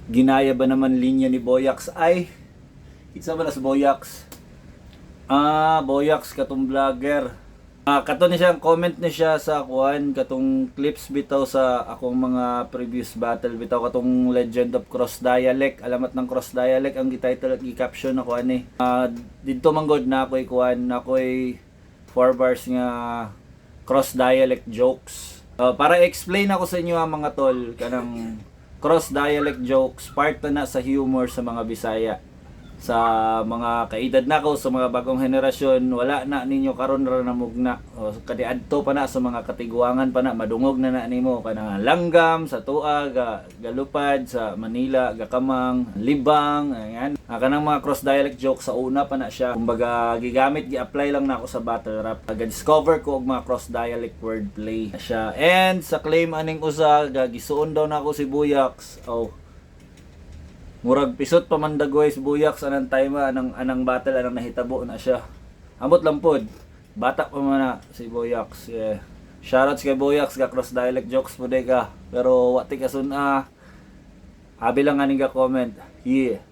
ginaya ba naman linya ni Boyax ay isa ba na sa Boyax? Boyax katong vlogger. Kato ni siya, comment ni siya sa kuan katong clips bitaw sa akong mga previous battle bitaw katong Legend of Cross Dialect, alamat ng Cross Dialect ang gi-title at gi-caption ako ani. Didto manggod na ako'y kuan, na ako'y 4 bars nga Cross Dialect jokes. Para explain ako sa inyo mga tol kanang Cross Dialect jokes, part na sa humor sa mga Bisaya. Sa mga kaedad nako, sa mga bagong henerasyon, wala na ninyo karon ra namugna o kadiadto pa na sa mga katiguangan pa na madungog na nimo kanang langgam sa tuwa galupad sa Manila gakamang libang ayan. Kanang mga cross dialect joke sa una pa na siya, kumbaga gigamit gi-apply lang nako sa battle rap. Ga-discover ko og mga cross dialect wordplay na siya, and sa claim aning usa gisuon daw nako si Buyax. Murag pisot pa man dagoy si Buyax anang time anang battle anang nahitabo na siya. Amot lang pod. Bata pa man na si Buyax. Yeah. Shoutouts kay Buyax, ga cross dialect jokes po ka. Pero wati ka sun abi lang aning ga comment. Yeah.